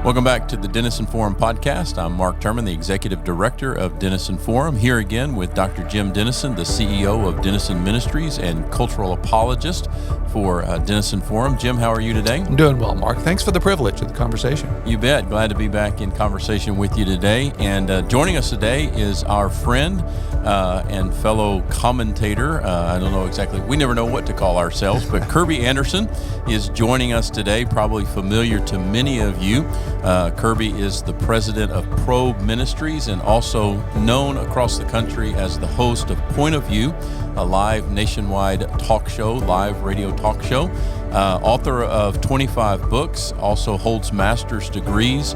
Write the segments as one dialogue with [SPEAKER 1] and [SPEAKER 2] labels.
[SPEAKER 1] Welcome back to the Denison Forum podcast. I'm Mark Turman, the Executive Director of Denison Forum, here again with Dr. Jim Denison, the CEO of Denison Ministries and cultural apologist for Denison Forum. Jim, how are you today?
[SPEAKER 2] I'm doing well, Mark. Thanks for the privilege of the conversation.
[SPEAKER 1] You bet. Glad to be back in conversation with you today. And joining us today is our friend and fellow commentator. I don't know exactly. We never know what to call ourselves, but Kerby Anderson is joining us today, probably familiar to many of you. Kerby is the president of Probe Ministries and also known across the country as the host of Point of View, a live nationwide talk show, live radio talk show. Author of 25 books, also holds master's degrees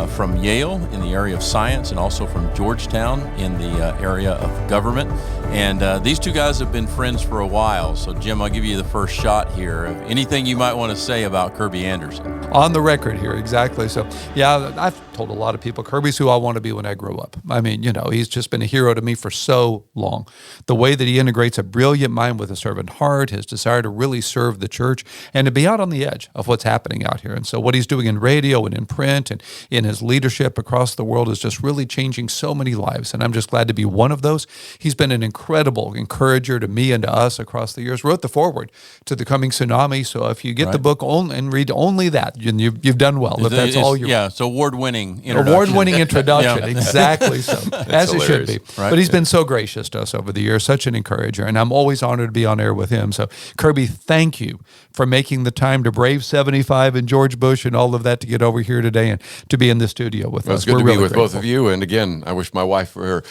[SPEAKER 1] from Yale in the area of science and also from Georgetown in the area of government. And these two guys have been friends for a while. So, Jim, I'll give you the first shot here of anything you might want to say about Kerby Anderson.
[SPEAKER 2] On the record here, exactly. So, yeah, I've told a lot of people, Kerby's who I want to be when I grow up. I mean, you know, he's just been a hero to me for so long. The way that he integrates a brilliant mind with a servant heart, his desire to really serve the church, and to be out on the edge of what's happening out here. And so what he's doing in radio and in print and in his leadership across the world is just really changing so many lives. And I'm just glad to be one of those. He's been an incredible encourager to me and to us across the years. Wrote the foreword to The Coming Tsunami. So if you get the book and read only that, you've done well. If that's all you
[SPEAKER 1] it's award-winning introduction.
[SPEAKER 2] Award-winning introduction, exactly so, as it should be.
[SPEAKER 1] Right.
[SPEAKER 2] But he's been so gracious to us over the years, such an encourager, and I'm always honored to be on air with him. So, Kerby, thank you for making the time to brave 75 and George Bush and all of that to get over here today and to be in the studio with us.
[SPEAKER 3] It's good to be with both of you. And again, I wish my wife were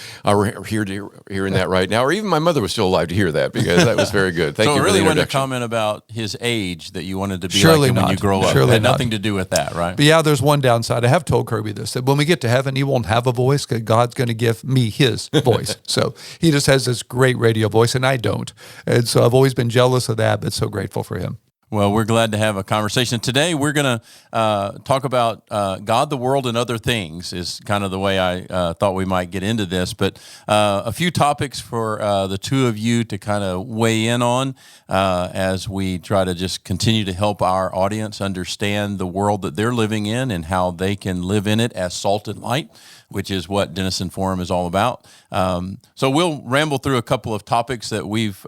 [SPEAKER 3] here hearing that right now, or even my mother was still alive to hear that, because that was very good. Thank you for the introduction. So, really wanted
[SPEAKER 1] to comment about his age, that you wanted to be
[SPEAKER 2] Surely
[SPEAKER 1] like him
[SPEAKER 2] not.
[SPEAKER 1] when you grow up.
[SPEAKER 2] Surely
[SPEAKER 1] It had
[SPEAKER 2] not.
[SPEAKER 1] nothing to do with that, right?
[SPEAKER 2] But yeah, there's one downside. I have told Kerby this, that when we get to heaven, he won't have a voice because God's going to give me his voice. So he just has this great radio voice, and I don't. And so I've always been jealous of that, but so grateful for him.
[SPEAKER 1] Well, we're glad to have a conversation. Today, we're going to talk about God, the world, and other things is kind of the way I thought we might get into this. But a few topics for the two of you to kind of weigh in on as we try to just continue to help our audience understand the world that they're living in and how they can live in it as salt and light, which is what Denison Forum is all about. So we'll ramble through a couple of topics that we've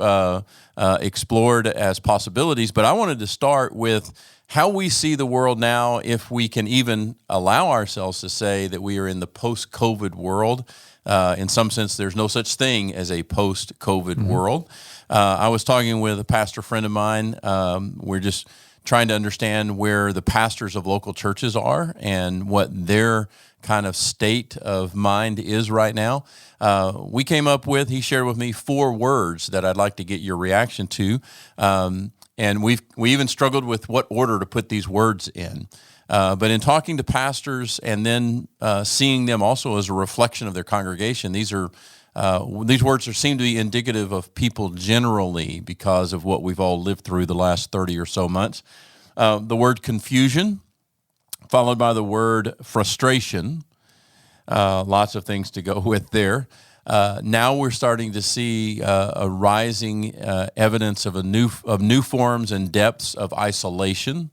[SPEAKER 1] explored as possibilities, but I wanted to start with how we see the world now, if we can even allow ourselves to say that we are in the post-COVID world. In some sense, there's no such thing as a post-COVID world. I was talking with a pastor friend of mine. We're just trying to understand where the pastors of local churches are and what their kind of state of mind is right now. We came up with, he shared with me 4 words that I'd like to get your reaction to. And we even struggled with what order to put these words in. But in talking to pastors and then seeing them also as a reflection of their congregation, these words seem to be indicative of people generally because of what we've all lived through the last 30 or so months. The word confusion, followed by the word frustration. Lots of things to go with there. Now we're starting to see a rising evidence of new forms and depths of isolation,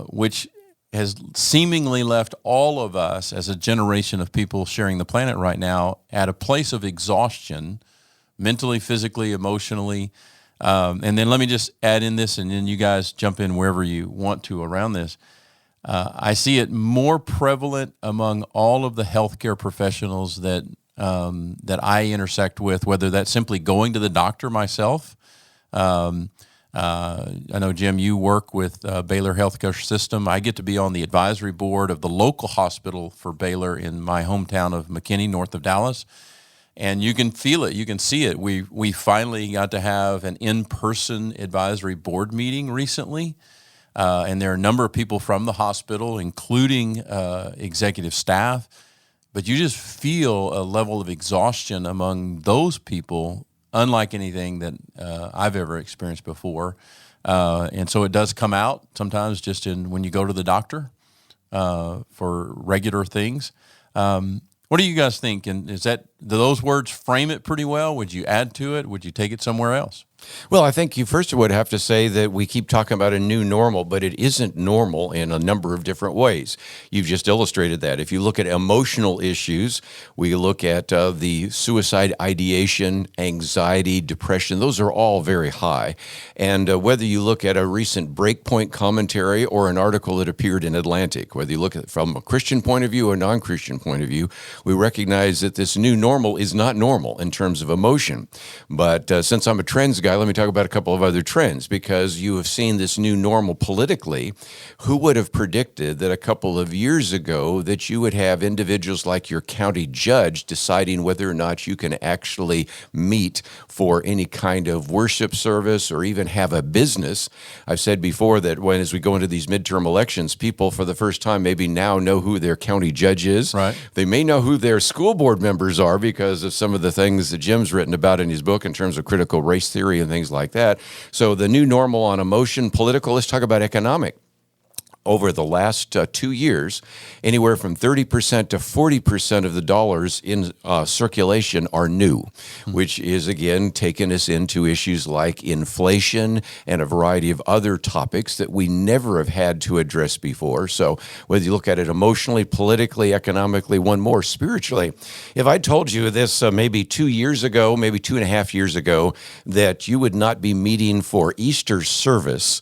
[SPEAKER 1] which has seemingly left all of us as a generation of people sharing the planet right now at a place of exhaustion, mentally, physically, emotionally. And then let me just add in this, and then you guys jump in wherever you want to around this. I see it more prevalent among all of the healthcare professionals that I intersect with, whether that's simply going to the doctor myself. I know, Jim, you work with Baylor Healthcare System. I get to be on the advisory board of the local hospital for Baylor in my hometown of McKinney, north of Dallas. And you can feel it. You can see it. We finally got to have an in-person advisory board meeting recently. And there are a number of people from the hospital, including executive staff. But you just feel a level of exhaustion among those people, unlike anything that I've ever experienced before. And so it does come out sometimes just when you go to the doctor for regular things. What do you guys think? And do those words frame it pretty well? Would you add to it? Would you take it somewhere else?
[SPEAKER 3] Well, I think you first would have to say that we keep talking about a new normal, but it isn't normal in a number of different ways. You've just illustrated that. If you look at emotional issues, we look at the suicide ideation, anxiety, depression, those are all very high. And whether you look at a recent Breakpoint commentary or an article that appeared in Atlantic, whether you look at it from a Christian point of view or a non-Christian point of view, we recognize that this new normal is not normal in terms of emotion. But since I'm a trends guy, let me talk about a couple of other trends, because you have seen this new normal politically. Who would have predicted that a couple of years ago that you would have individuals like your county judge deciding whether or not you can actually meet for any kind of worship service or even have a business? I've said before that as we go into these midterm elections, people for the first time maybe now know who their county judge is.
[SPEAKER 1] Right.
[SPEAKER 3] They may know who their school board members are because of some of the things that Jim's written about in his book in terms of critical race theory and things like that. So the new normal on emotion, political, let's talk about economic. Over the last 2 years, anywhere from 30% to 40% of the dollars in circulation are new, which is, again, taking us into issues like inflation and a variety of other topics that we never have had to address before. So whether you look at it emotionally, politically, economically, one more, spiritually, if I told you this maybe 2 years ago, maybe 2.5 years ago, that you would not be meeting for Easter service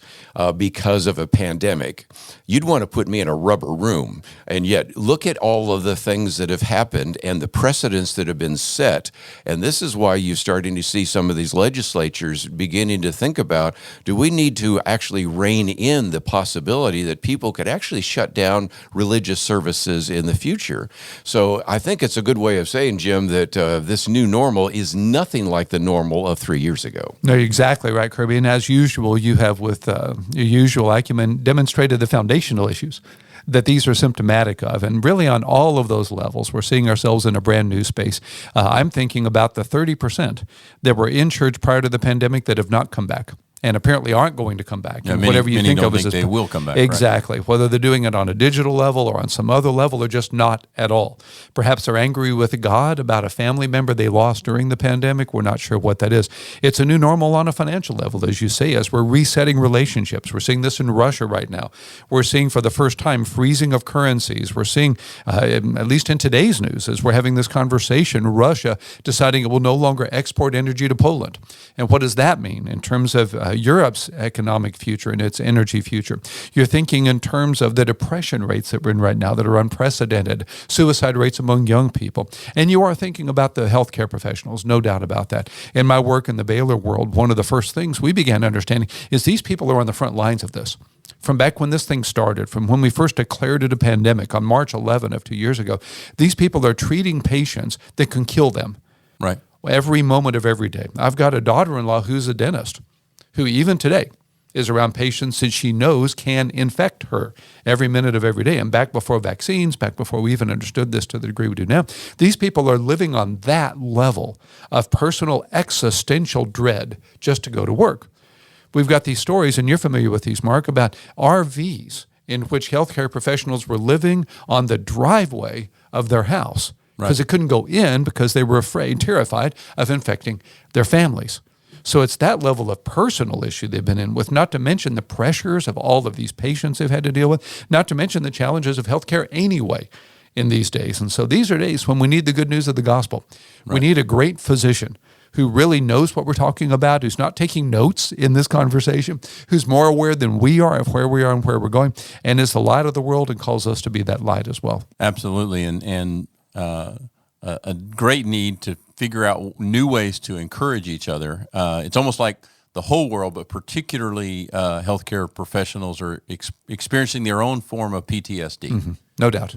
[SPEAKER 3] because of a pandemic, you'd want to put me in a rubber room. And yet, look at all of the things that have happened and the precedents that have been set. And this is why you're starting to see some of these legislatures beginning to think about, do we need to actually rein in the possibility that people could actually shut down religious services in the future? So I think it's a good way of saying, Jim, that this new normal is nothing like the normal of 3 years ago.
[SPEAKER 2] No, you're exactly right, Kerby. And as usual, you have with your usual acumen demonstrated the foundational issues that these are symptomatic of. And really on all of those levels, we're seeing ourselves in a brand new space. I'm thinking about the 30% that were in church prior to the pandemic that have not come back and apparently aren't going to come back.
[SPEAKER 1] Yeah,
[SPEAKER 2] and
[SPEAKER 1] many,
[SPEAKER 2] whatever you
[SPEAKER 1] many
[SPEAKER 2] think
[SPEAKER 1] don't
[SPEAKER 2] of
[SPEAKER 1] think
[SPEAKER 2] as
[SPEAKER 1] they will come back.
[SPEAKER 2] exactly. Right? Whether they're doing it on a digital level or on some other level, or just not at all. Perhaps they're angry with God about a family member they lost during the pandemic. We're not sure what that is. It's a new normal on a financial level, as you say, as we're resetting relationships. We're seeing this in Russia right now. We're seeing for the first time freezing of currencies. We're seeing, at least in today's news, as we're having this conversation, Russia deciding it will no longer export energy to Poland. And what does that mean in terms of Europe's economic future and its energy future? You're thinking in terms of the depression rates that we're in right now that are unprecedented, suicide rates among young people. And you are thinking about the healthcare professionals, no doubt about that. In my work in the Baylor world, one of the first things we began understanding is these people are on the front lines of this. From back when this thing started, from when we first declared it a pandemic on March 11 of 2 years ago, these people are treating patients that can kill them.
[SPEAKER 1] Right.
[SPEAKER 2] Every moment of every day. I've got a daughter-in-law who's a dentist who even today is around patients that she knows can infect her every minute of every day. And back before vaccines, back before we even understood this to the degree we do now, these people are living on that level of personal existential dread just to go to work. We've got these stories, and you're familiar with these, Mark, about RVs in which healthcare professionals were living on the driveway of their house because they couldn't go in because they were afraid, terrified of infecting their families. So it's that level of personal issue they've been in with, not to mention the pressures of all of these patients they've had to deal with, not to mention the challenges of healthcare anyway in these days. And so these are days when we need the good news of the gospel. Right. We need a great physician who really knows what we're talking about, who's not taking notes in this conversation, who's more aware than we are of where we are and where we're going, and is the light of the world and calls us to be that light as well.
[SPEAKER 1] Absolutely. And a great need to figure out new ways to encourage each other. It's almost like the whole world, but particularly healthcare professionals are experiencing their own form of PTSD.
[SPEAKER 2] Mm-hmm. No doubt.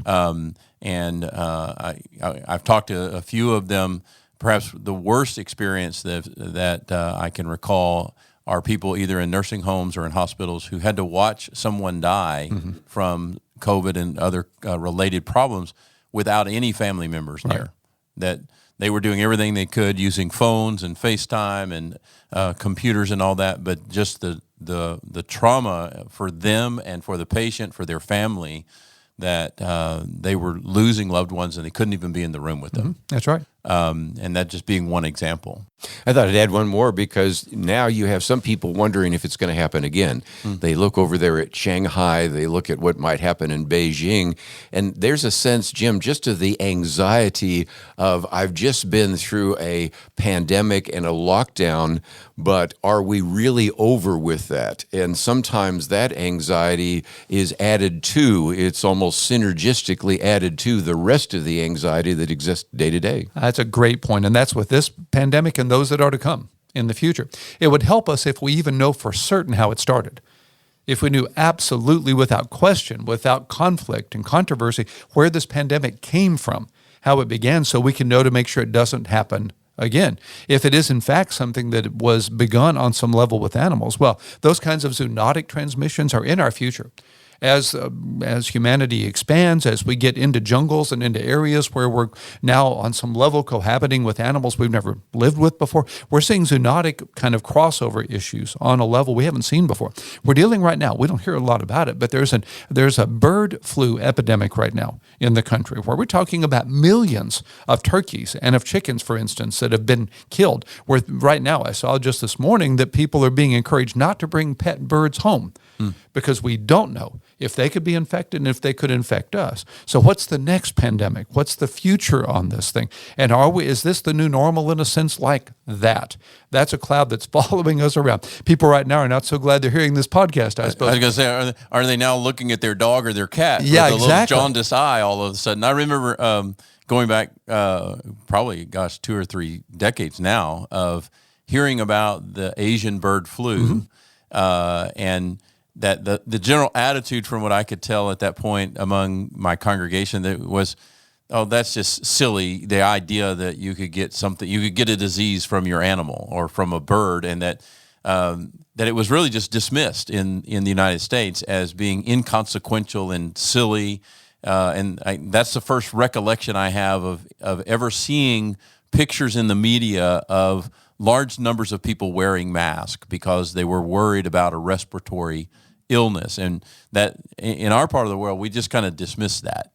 [SPEAKER 1] I've talked to a few of them. Perhaps the worst experience that I can recall are people either in nursing homes or in hospitals who had to watch someone die from COVID and other related problems without any family members near. That they were doing everything they could using phones and FaceTime and computers and all that, but just the trauma for them and for the patient, for their family, that they were losing loved ones and they couldn't even be in the room with them.
[SPEAKER 2] That's right.
[SPEAKER 1] And that just being one example.
[SPEAKER 3] I thought I'd add one more because now you have some people wondering if it's going to happen again. They look over there at Shanghai, they look at what might happen in Beijing, and there's a sense, Jim, just of the anxiety of I've just been through a pandemic and a lockdown, but are we really over with that? And sometimes that anxiety is added to, it's almost synergistically added to the rest of the anxiety that exists day to day.
[SPEAKER 2] That's a great point, and that's with this pandemic and those that are to come in the future. It would help us if we even know for certain how it started. If we knew absolutely without question, without conflict and controversy, where this pandemic came from, how it began, so we can know to make sure it doesn't happen again. If it is in fact something that was begun on some level with animals, well, those kinds of zoonotic transmissions are in our future. As humanity expands, as we get into jungles and into areas where we're now on some level cohabiting with animals we've never lived with before, we're seeing zoonotic kind of crossover issues on a level we haven't seen before. We're dealing right now, we don't hear a lot about it, but there's a bird flu epidemic right now in the country where we're talking about millions of turkeys and of chickens, for instance, that have been killed. Where right now, I saw just this morning that people are being encouraged not to bring pet birds home because we don't know if they could be infected and if they could infect us. So what's the next pandemic? What's the future on this thing? And is this the new normal in a sense like that? That's a cloud that's following us around. People right now are not so glad they're hearing this podcast, I suppose.
[SPEAKER 1] I was going to say, are they now looking at their dog or their cat
[SPEAKER 2] Yeah,
[SPEAKER 1] with a
[SPEAKER 2] exactly.
[SPEAKER 1] little jaundiced eye all of a sudden? I remember going back probably, 2 or 3 decades now of hearing about the Asian bird flu and that the general attitude from what I could tell at that point among my congregation that was, oh, that's just silly. The idea that you could get a disease from your animal or from a bird, and that it was really just dismissed in the United States as being inconsequential and silly. That's the first recollection I have of ever seeing pictures in the media of large numbers of people wearing masks because they were worried about a respiratory illness. And that in our part of the world, we just kind of dismissed that.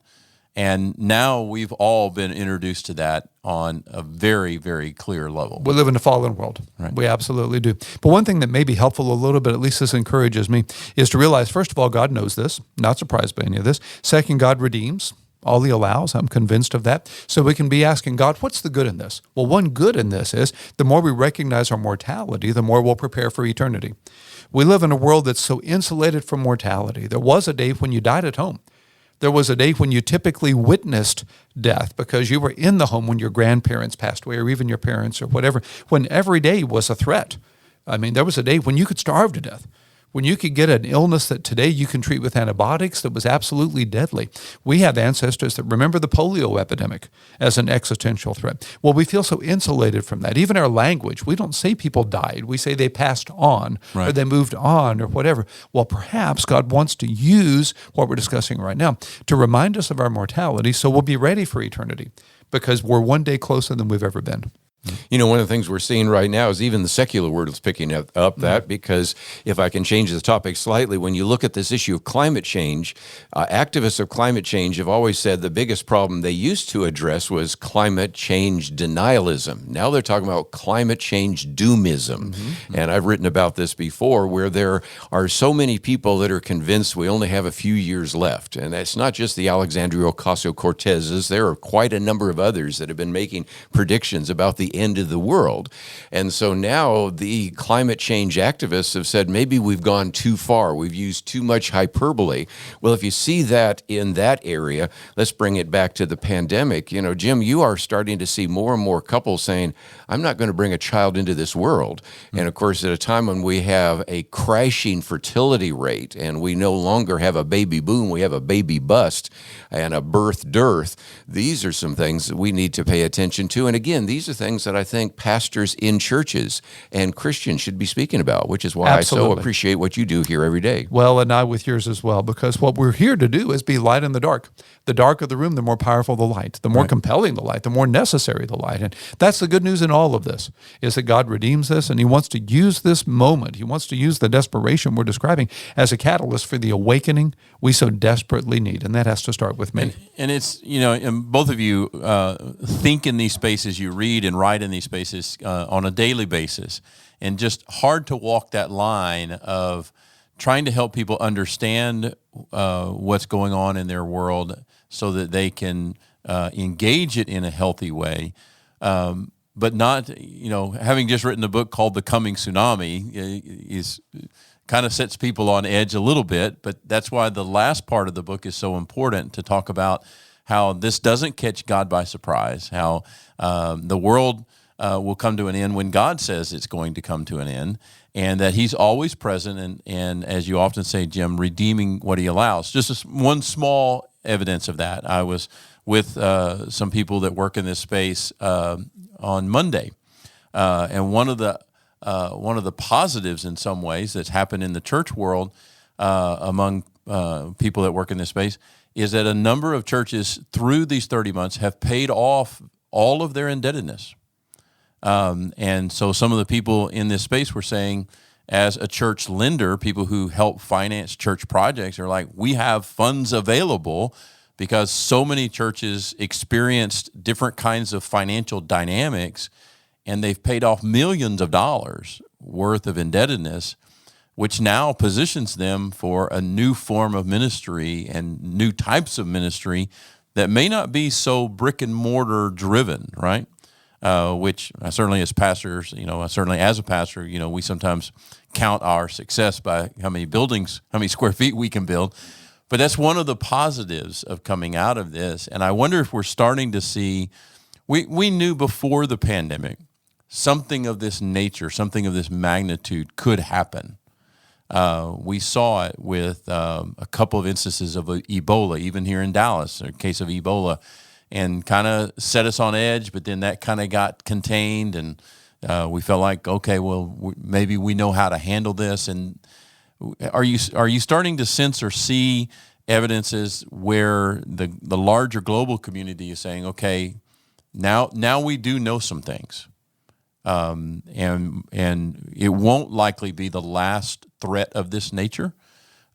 [SPEAKER 1] And now we've all been introduced to that on a very, very clear level.
[SPEAKER 2] We live in a fallen world.
[SPEAKER 1] Right.
[SPEAKER 2] We absolutely do. But one thing that may be helpful a little bit, at least this encourages me, is to realize, first of all, God knows this, not surprised by any of this. Second, God redeems all He allows. I'm convinced of that. So we can be asking God, what's the good in this? Well, one good in this is the more we recognize our mortality, the more we'll prepare for eternity. We live in a world that's so insulated from mortality. There was a day when you died at home. There was a day when you typically witnessed death because you were in the home when your grandparents passed away or even your parents or whatever, when every day was a threat. I mean, there was a day when you could starve to death, when you could get an illness that today you can treat with antibiotics that was absolutely deadly. We have ancestors that remember the polio epidemic as an existential threat. Well, we feel so insulated from that. Even our language, we don't say people died. We say they passed on or they moved on or whatever. Well, perhaps God wants to use what we're discussing right now to remind us of our mortality so we'll be ready for eternity because we're one day closer than we've ever been.
[SPEAKER 3] You know, one of the things we're seeing right now is even the secular world is picking up that because if I can change the topic slightly, when you look at this issue of climate change, activists of climate change have always said the biggest problem they used to address was climate change denialism. Now they're talking about climate change doomism. And I've written about this before where there are so many people that are convinced we only have a few years left. And that's not just the Alexandria Ocasio-Cortezes. There are quite a number of others that have been making predictions about the end of the world. And so now the climate change activists have said maybe we've gone too far. We've used too much hyperbole. Well, if you see that in that area, let's bring it back to the pandemic. You know, Jim, you are starting to see more and more couples saying, I'm not going to bring a child into this world. And of course, at a time when we have a crashing fertility rate and we no longer have a baby boom, we have a baby bust and a birth dearth, these are some things that we need to pay attention to. And again, these are things that I think pastors in churches and Christians should be speaking about, which is why I so appreciate what you do here every day.
[SPEAKER 2] Well, and I with yours as well, because what we're here to do is be light in the dark. The darker the room, the more powerful the light, the more compelling the light, the more necessary the light. And that's the good news in all of this, is that God redeems this, and he wants to use this moment. He wants to use the desperation we're describing as a catalyst for the awakening we so desperately need. And that has to start with me.
[SPEAKER 1] And it's, and both of you think in these spaces, you read and write in these spaces on a daily basis, and just hard to walk that line of trying to help people understand what's going on in their world so that they can engage it in a healthy way. But not, having just written a book called The Coming Tsunami is kind of sets people on edge a little bit, but that's why the last part of the book is so important, to talk about how this doesn't catch God by surprise, how the world will come to an end when God says it's going to come to an end, and that he's always present and as you often say, Jim, redeeming what he allows. Just one small evidence of that. I was with some people that work in this space on Monday, and one of the positives in some ways that's happened in the church world among people that work in this space is that a number of churches through these 30 months have paid off all of their indebtedness. And so some of the people in this space were saying, as a church lender, people who help finance church projects are like, we have funds available because so many churches experienced different kinds of financial dynamics, and they've paid off millions of dollars worth of indebtedness, which now positions them for a new form of ministry and new types of ministry that may not be so brick and mortar driven, right? Which certainly as pastors, certainly as a pastor, we sometimes count our success by how many square feet we can build. But that's one of the positives of coming out of this. And I wonder if we're starting to see, we knew before the pandemic, something of this nature, something of this magnitude could happen. We saw it with a couple of instances of Ebola, even here in Dallas, a case of Ebola, and kind of set us on edge, but then that kind of got contained, and we felt like, okay, well, maybe we know how to handle this. And are you starting to sense or see evidences where the larger global community is saying, okay, now we do know some things, and it won't likely be the last threat of this nature,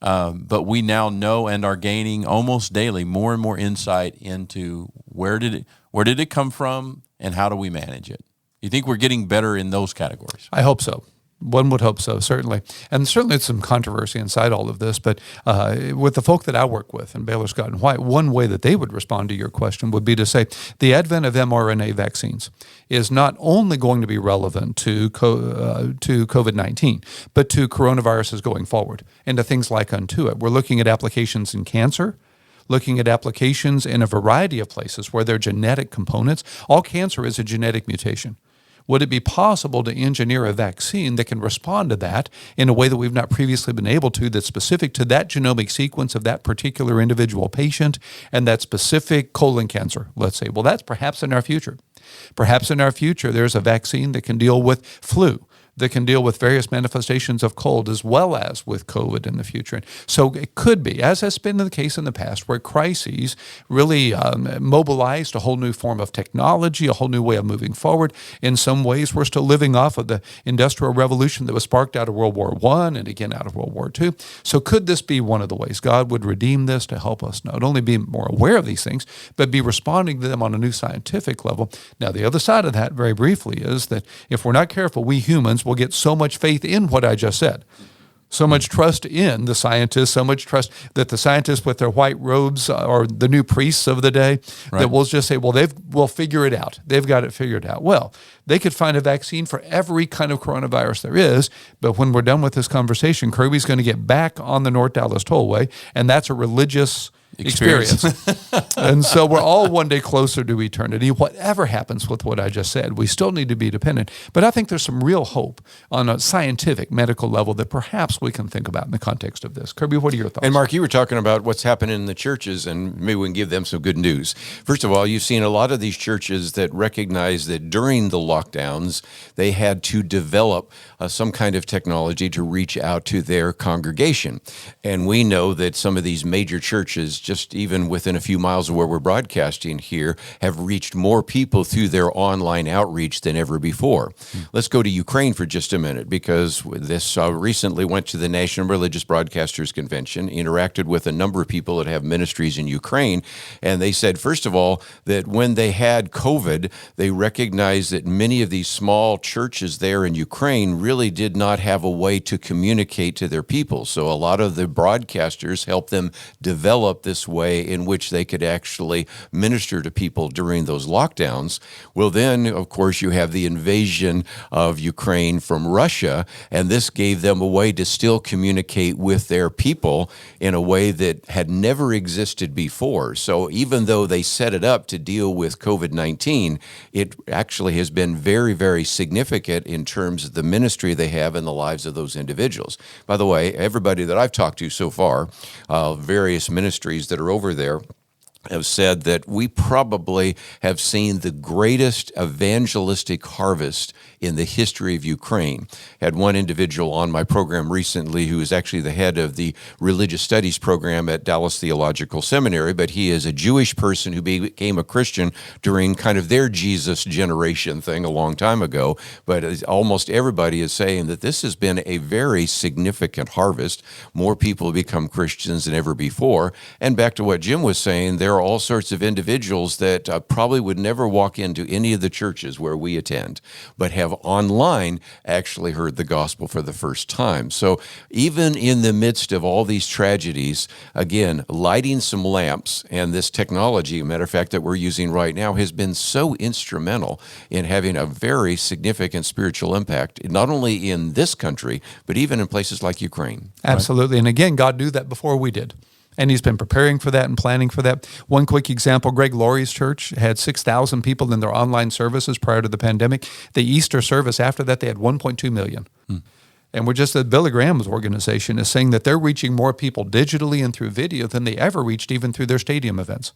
[SPEAKER 1] but we now know and are gaining almost daily more and more insight into where did it come from and how do we manage it? You think we're getting better in those categories?
[SPEAKER 2] I hope so. One would hope so, certainly. And certainly it's some controversy inside all of this, but with the folk that I work with in Baylor Scott and White, one way that they would respond to your question would be to say the advent of mRNA vaccines is not only going to be relevant to COVID-19, but to coronaviruses going forward and to things like unto it. We're looking at applications in cancer, looking at applications in a variety of places where there are genetic components. All cancer is a genetic mutation. Would it be possible to engineer a vaccine that can respond to that in a way that we've not previously been able to, that's specific to that genomic sequence of that particular individual patient and that specific colon cancer, let's say? Well, that's perhaps in our future. Perhaps in our future, there's a vaccine that can deal with flu, that can deal with various manifestations of cold as well as with COVID in the future. And so it could be, as has been the case in the past, where crises really mobilized a whole new form of technology, a whole new way of moving forward. In some ways, we're still living off of the Industrial Revolution that was sparked out of World War I and again out of World War II. So could this be one of the ways God would redeem this to help us not only be more aware of these things, but be responding to them on a new scientific level? Now, the other side of that, very briefly, is that if we're not careful, we humans will get so much faith in what I just said, so much trust in the scientists, so much trust that the scientists with their white robes are the new priests of the day, right, that we'll just say, well, we'll figure it out. They've got it figured out. Well, they could find a vaccine for every kind of coronavirus there is, but when we're done with this conversation, Kerby's going to get back on the North Dallas Tollway, and that's a religious experience. And so we're all one day closer to eternity. Whatever happens with what I just said, we still need to be dependent. But I think there's some real hope on a scientific, medical level that perhaps we can think about in the context of this. Kirby, what are your thoughts?
[SPEAKER 3] And Mark, you were talking about what's happening in the churches, and maybe we can give them some good news. First of all, you've seen a lot of these churches that recognize that during the lockdowns, they had to develop some kind of technology to reach out to their congregation. And we know that some of these major churches, just even within a few miles of where we're broadcasting here, have reached more people through their online outreach than ever before. Let's go to Ukraine for just a minute, because this recently went to the National Religious Broadcasters Convention, interacted with a number of people that have ministries in Ukraine, and they said, first of all, that when they had COVID, they recognized that many of these small churches there in Ukraine really did not have a way to communicate to their people. So a lot of the broadcasters helped them develop this way in which they could actually minister to people during those lockdowns. Well, then, of course, you have the invasion of Ukraine from Russia, and this gave them a way to still communicate with their people in a way that had never existed before. So even though they set it up to deal with COVID-19, it actually has been very, very significant in terms of the ministry they have in the lives of those individuals. By the way, everybody that I've talked to so far, various ministries that are over there, have said that we probably have seen the greatest evangelistic harvest in the history of Ukraine. Had one individual on my program recently who is actually the head of the religious studies program at Dallas Theological Seminary, but he is a Jewish person who became a Christian during kind of their Jesus generation thing a long time ago. But almost everybody is saying that this has been a very significant harvest. More people have become Christians than ever before. And back to what Jim was saying, there are all sorts of individuals that probably would never walk into any of the churches where we attend, but have online actually heard the gospel for the first time. So even in the midst of all these tragedies, again, lighting some lamps and this technology, a matter of fact, that we're using right now, has been so instrumental in having a very significant spiritual impact, not only in this country, but even in places like Ukraine.
[SPEAKER 2] Absolutely. And again, God knew that before we did. And he's been preparing for that and planning for that. One quick example, Greg Laurie's church had 6,000 people in their online services prior to the pandemic. The Easter service after that, they had 1.2 million. And we're just, the Billy Graham's organization is saying that they're reaching more people digitally and through video than they ever reached even through their stadium events.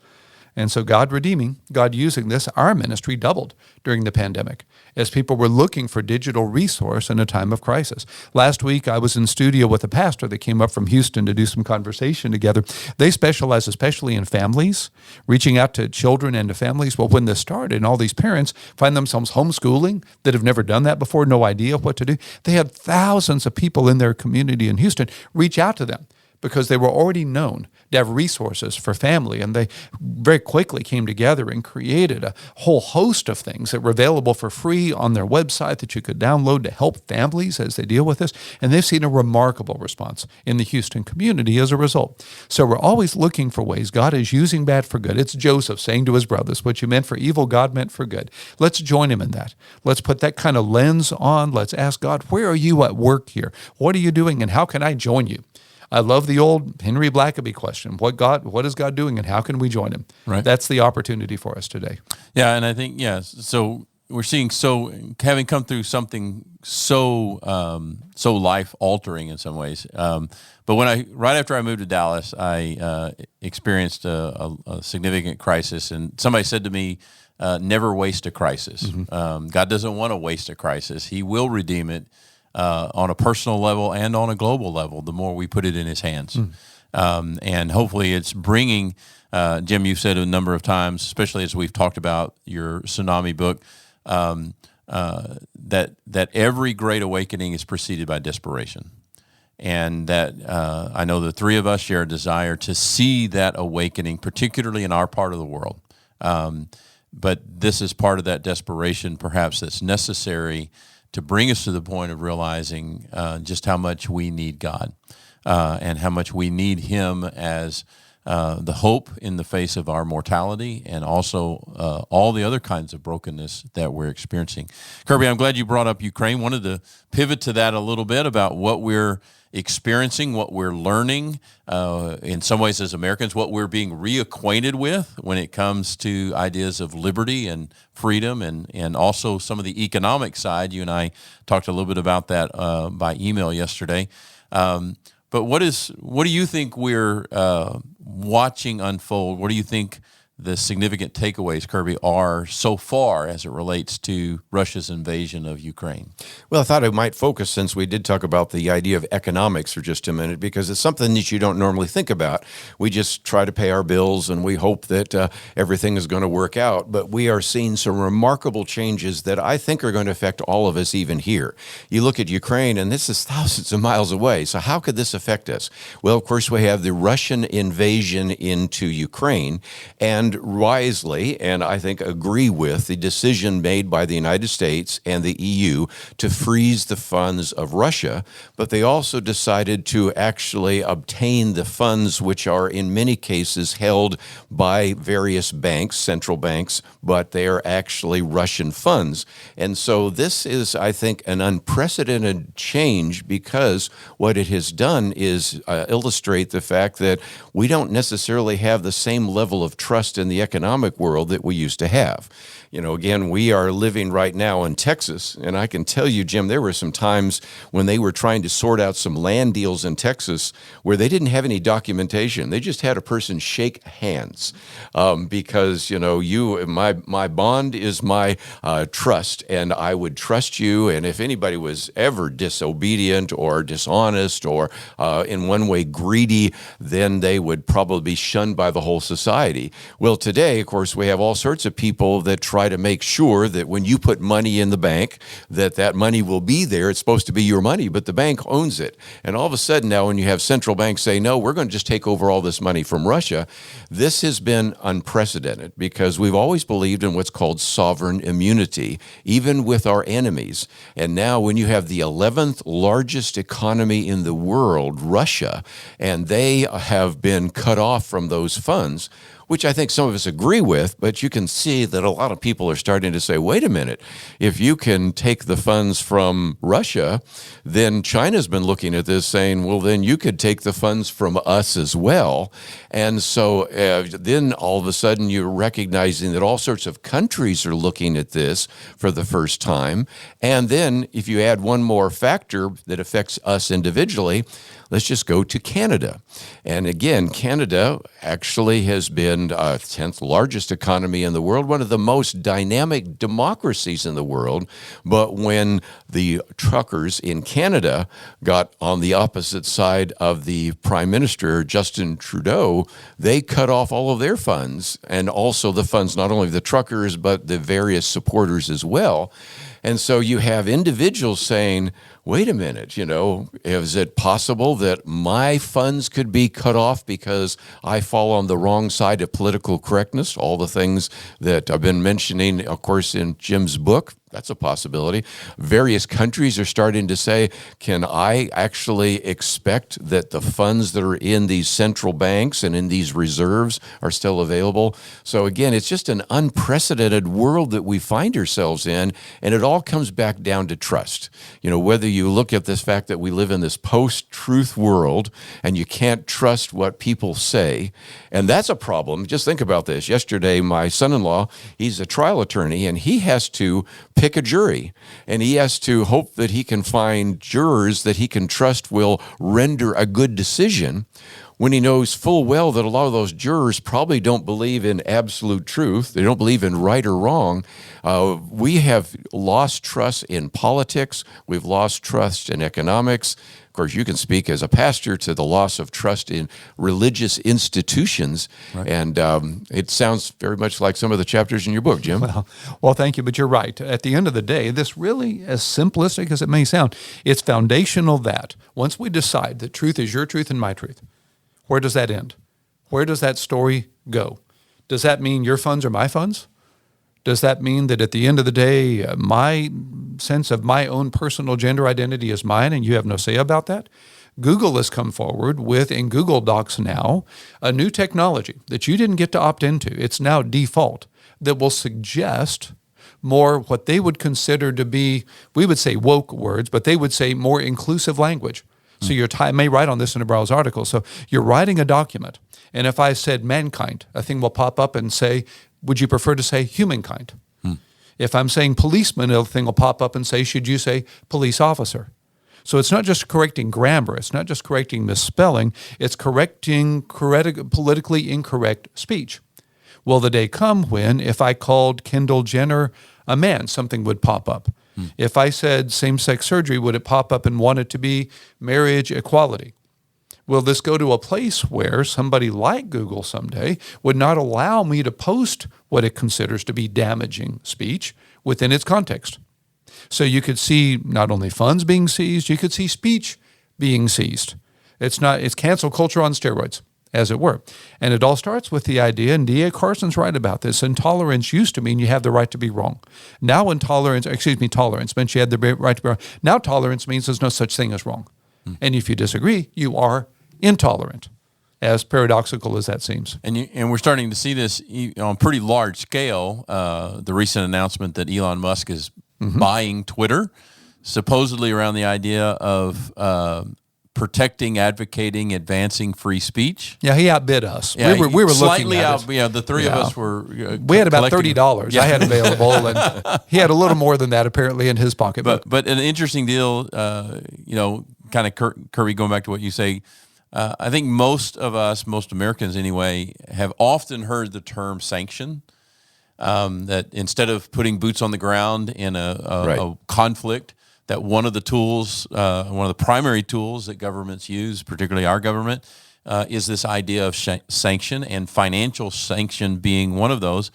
[SPEAKER 2] And so God redeeming, God using this, our ministry doubled during the pandemic as people were looking for digital resource in a time of crisis. Last week, I was in studio with a pastor that came up from Houston to do some conversation together. They specialize especially in families, reaching out to children and to families. Well, when this started, and all these parents find themselves homeschooling that have never done that before, no idea what to do, they had thousands of people in their community in Houston reach out to them, because they were already known to have resources for family. And they very quickly came together and created a whole host of things that were available for free on their website that you could download to help families as they deal with this. And they've seen a remarkable response in the Houston community as a result. So we're always looking for ways. God is using bad for good. It's Joseph saying to his brothers, what you meant for evil, God meant for good. Let's join him in that. Let's put that kind of lens on. Let's ask God, where are you at work here? What are you doing, and how can I join you? I love the old Henry Blackaby question. What is God doing, and how can we join him?
[SPEAKER 1] Right.
[SPEAKER 2] That's the opportunity for us today.
[SPEAKER 1] Yeah, and I think, so we're seeing, having come through something so life-altering in some ways. But right after I moved to Dallas, I experienced a significant crisis, and somebody said to me, never waste a crisis.
[SPEAKER 2] Mm-hmm.
[SPEAKER 1] God doesn't want to waste a crisis. He will redeem it. On a personal level and on a global level, the more we put it in his hands. And hopefully it's bringing, Jim, you've said a number of times, especially as we've talked about your tsunami book, that every great awakening is preceded by desperation. And that I know the three of us share a desire to see that awakening, particularly in our part of the world. But this is part of that desperation, perhaps, that's necessary to bring us to the point of realizing just how much we need God and how much we need him as the hope in the face of our mortality, and also all the other kinds of brokenness that we're experiencing. Kerby, I'm glad you brought up Ukraine. Wanted to pivot to that a little bit about what we're experiencing, what we're learning in some ways as Americans, what we're being reacquainted with when it comes to ideas of liberty and freedom, and also some of the economic side. You and I talked a little bit about that by email yesterday. But what do you think we're watching unfold? What do you think the significant takeaways, Kerby, are so far as it relates to Russia's invasion of Ukraine?
[SPEAKER 3] Well, I thought I might focus, since we did talk about the idea of economics for just a minute, because it's something that you don't normally think about. We just try to pay our bills and we hope that everything is going to work out. But we are seeing some remarkable changes that I think are going to affect all of us even here. You look at Ukraine, and this is thousands of miles away. So how could this affect us? Well, of course, we have the Russian invasion into Ukraine, and wisely, and I think agree with, the decision made by the United States and the EU to freeze the funds of Russia, but they also decided to actually obtain the funds which are in many cases held by various banks, central banks, but they are actually Russian funds. And so this is, I think, an unprecedented change, because what it has done is illustrate the fact that we don't necessarily have the same level of trust in the economic world that we used to have. You know, again, we are living right now in Texas, and I can tell you, Jim, there were some times when they were trying to sort out some land deals in Texas where they didn't have any documentation. They just had a person shake hands because, you know, my bond is my trust, and I would trust you. And if anybody was ever disobedient or dishonest or in one way greedy, then they would probably be shunned by the whole society. Well, today, of course, we have all sorts of people that try to make sure that when you put money in the bank, that money will be there. It's supposed to be your money, but the bank owns it. And all of a sudden now, when you have central banks say, no, we're going to just take over all this money from Russia, this has been unprecedented, because we've always believed in what's called sovereign immunity, even with our enemies. And now when you have the 11th largest economy in the world, Russia, and they have been cut off from those funds, which I think some of us agree with, but you can see that a lot of people are starting to say, wait a minute, if you can take the funds from Russia, then China's been looking at this saying, well, then you could take the funds from us as well. And so then all of a sudden you're recognizing that all sorts of countries are looking at this for the first time. And then if you add one more factor that affects us individually, let's just go to Canada. And again, Canada actually has been 10th largest economy in the world, one of the most dynamic democracies in the world. But when the truckers in Canada got on the opposite side of the Prime Minister, Justin Trudeau, they cut off all of their funds, and also the funds not only of the truckers, but the various supporters as well. And so you have individuals saying, wait a minute, you know, is it possible that my funds could be cut off because I fall on the wrong side of political correctness? All the things that I've been mentioning, of course, in Jim's book. That's a possibility. Various countries are starting to say, can I actually expect that the funds that are in these central banks and in these reserves are still available? So again, it's just an unprecedented world that we find ourselves in, and it all comes back down to trust. You know, whether you look at this fact that we live in this post-truth world and you can't trust what people say, and that's a problem. Just think about this. Yesterday, my son-in-law, he's a trial attorney, and he has to pick a jury, and he has to hope that he can find jurors that he can trust will render a good decision, when he knows full well that a lot of those jurors probably don't believe in absolute truth. They don't believe in right or wrong. We have lost trust in politics. We've lost trust in economics. Of course, you can speak as a pastor to the loss of trust in religious institutions. Right. And it sounds very much like some of the chapters in your book, Jim.
[SPEAKER 2] Well, thank you, but you're right. At the end of the day, this really, as simplistic as it may sound, it's foundational that once we decide that truth is your truth and my truth, where does that end? Where does that story go? Does that mean your funds are my funds? Does that mean that at the end of the day, my sense of my own personal gender identity is mine and you have no say about that? Google has come forward with, in Google Docs now, a new technology that you didn't get to opt into. It's now default, that will suggest more what they would consider to be, we would say woke words, but they would say more inclusive language. So I may write on this in a browse article. So you're writing a document, and if I said mankind, a thing will pop up and say, would you prefer to say humankind? If I'm saying policeman, a thing will pop up and say, should you say police officer? So it's not just correcting grammar, it's not just correcting misspelling, it's correcting politically incorrect speech. Will the day come when if I called Kendall Jenner a man, something would pop up? If I said same-sex surgery, would it pop up and want it to be marriage equality? Will this go to a place where somebody like Google someday would not allow me to post what it considers to be damaging speech within its context? So you could see not only funds being seized, you could see speech being seized. It's cancel culture on steroids, as it were. And it all starts with the idea, and D.A. Carson's right about this, intolerance used to mean you have the right to be wrong. Now tolerance meant you had the right to be wrong. Now tolerance means there's no such thing as wrong. And if you disagree, you are intolerant, as paradoxical as that seems.
[SPEAKER 1] And we're starting to see this on pretty large scale. The recent announcement that Elon Musk is buying Twitter, supposedly around the idea of protecting, advocating, advancing free speech.
[SPEAKER 2] Yeah, he outbid us.
[SPEAKER 1] Yeah,
[SPEAKER 2] we were
[SPEAKER 1] slightly
[SPEAKER 2] looking at
[SPEAKER 1] out.
[SPEAKER 2] it.
[SPEAKER 1] Yeah, the three of us were.
[SPEAKER 2] We had about $30. I had available, and he had a little more than that apparently in his pocketbook.
[SPEAKER 1] But an interesting deal. Kind of Kerby, going back to what you say. I think most of us, most Americans anyway, have often heard the term sanction. That instead of putting boots on the ground in a conflict, that one of the tools, one of the primary tools that governments use, particularly our government, is this idea of sanction, and financial sanction being one of those.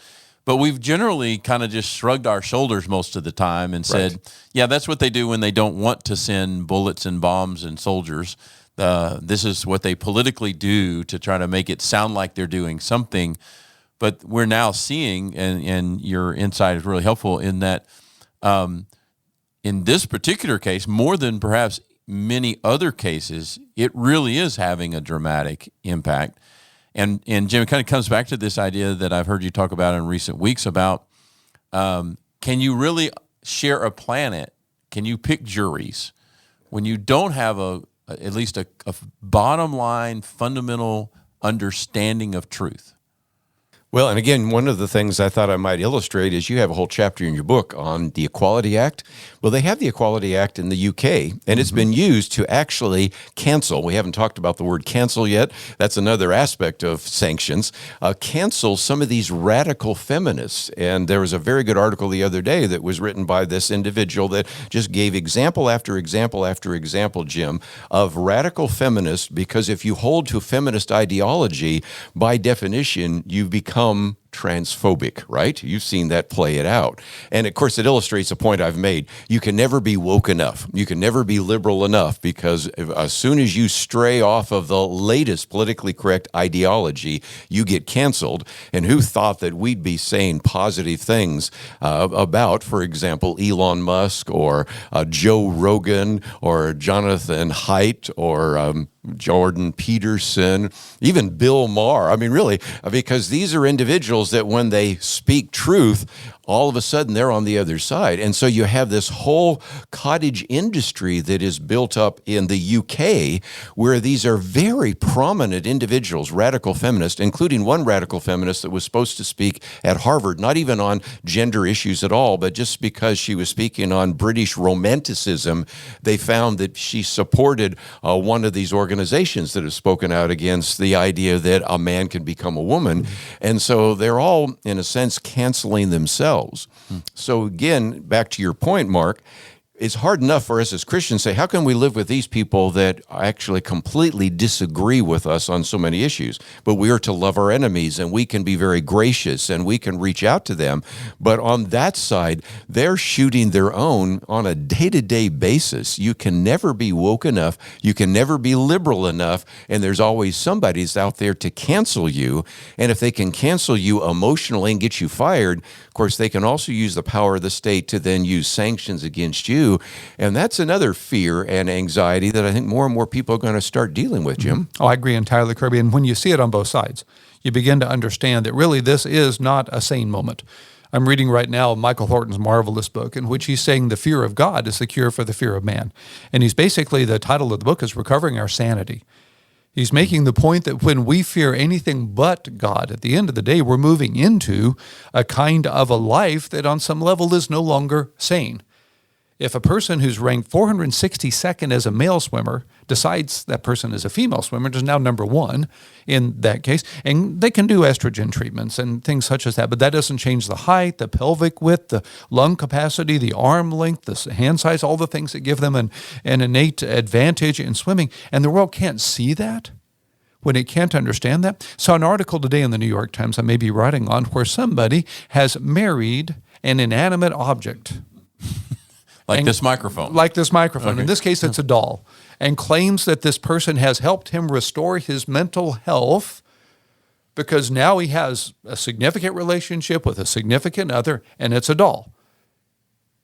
[SPEAKER 1] But we've generally kind of just shrugged our shoulders most of the time and said, yeah, that's what they do when they don't want to send bullets and bombs and soldiers. This is what they politically do to try to make it sound like they're doing something. But we're now seeing, and your insight is really helpful in that, in this particular case, more than perhaps many other cases, it really is having a dramatic impact. And Jim, it kind of comes back to this idea that I've heard you talk about in recent weeks about, can you really share a planet? Can you pick juries when you don't have at least a bottom line fundamental understanding of truth?
[SPEAKER 3] Well, and again, one of the things I thought I might illustrate is you have a whole chapter in your book on the Equality Act. Well, they have the Equality Act in the UK, and it's been used to actually cancel. We haven't talked about the word cancel yet. That's another aspect of sanctions. Cancel some of these radical feminists. And there was a very good article the other day that was written by this individual that just gave example after example after example, Jim, of radical feminists, because if you hold to feminist ideology, by definition, you become transphobic, right? You've seen that play it out. And of course, it illustrates a point I've made. You can never be woke enough. You can never be liberal enough, because as soon as you stray off of the latest politically correct ideology, you get canceled. And who thought that we'd be saying positive things about, for example, Elon Musk or Joe Rogan or Jonathan Haidt or Jordan Peterson, even Bill Maher. I mean, really, because these are individuals that when they speak truth, all of a sudden they're on the other side. And so you have this whole cottage industry that is built up in the UK where these are very prominent individuals, radical feminists, including one radical feminist that was supposed to speak at Harvard, not even on gender issues at all, but just because she was speaking on British romanticism, they found that she supported one of these organizations that have spoken out against the idea that a man can become a woman. And so they're all, in a sense, canceling themselves. So again, back to your point, Mark, it's hard enough for us as Christians to say, how can we live with these people that actually completely disagree with us on so many issues? But we are to love our enemies, and we can be very gracious, and we can reach out to them. But on that side, they're shooting their own on a day-to-day basis. You can never be woke enough. You can never be liberal enough. And there's always somebody's out there to cancel you. And if they can cancel you emotionally and get you fired, of course, they can also use the power of the state to then use sanctions against you. do. And that's another fear and anxiety that I think more and more people are going to start dealing with, Jim.
[SPEAKER 2] Oh, I agree entirely, Kerby. And when you see it on both sides, you begin to understand that really this is not a sane moment. I'm reading right now Michael Horton's marvelous book in which he's saying the fear of God is the cure for the fear of man. And he's basically, the title of the book is Recovering Our Sanity. He's making the point that when we fear anything but God, at the end of the day, we're moving into a kind of a life that on some level is no longer sane. If a person who's ranked 462nd as a male swimmer decides that person is a female swimmer, is now number one in that case, and they can do estrogen treatments and things such as that, but that doesn't change the height, the pelvic width, the lung capacity, the arm length, the hand size, all the things that give them an innate advantage in swimming. And the world can't see that when it can't understand that. Saw an article today in the New York Times I may be writing on where somebody has married an inanimate object.
[SPEAKER 1] Like this microphone.
[SPEAKER 2] Like this microphone.
[SPEAKER 1] Okay.
[SPEAKER 2] In this case, it's a doll. And claims that this person has helped him restore his mental health because now he has a significant relationship with a significant other, and it's a doll.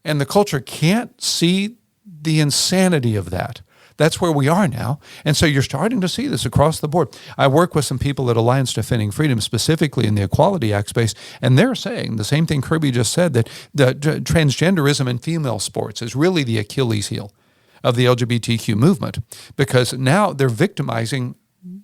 [SPEAKER 2] And the culture can't see the insanity of that. That's where we are now. And so you're starting to see this across the board. I work with some people at Alliance Defending Freedom, specifically in the Equality Act space, and they're saying the same thing Kerby just said, that the transgenderism in female sports is really the Achilles heel of the LGBTQ movement, because now they're victimizing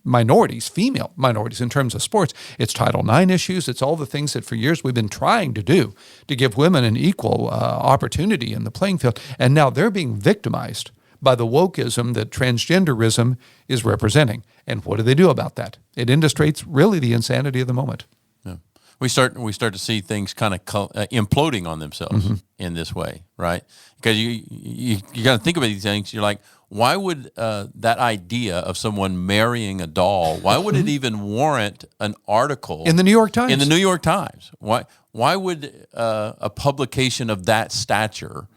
[SPEAKER 2] minorities, female minorities in terms of sports. It's Title IX issues. It's all the things that for years we've been trying to do to give women an equal opportunity in the playing field. And now they're being victimized by the wokeism that transgenderism is representing. And what do they do about that? It illustrates really the insanity of the moment.
[SPEAKER 1] Yeah. We start to see things kind of imploding on themselves in this way, right? Because you got to think about these things. You're like, why would that idea of someone marrying a doll, why would it even warrant an article
[SPEAKER 2] in the New York Times?
[SPEAKER 1] In the New York Times. Why would a publication of that stature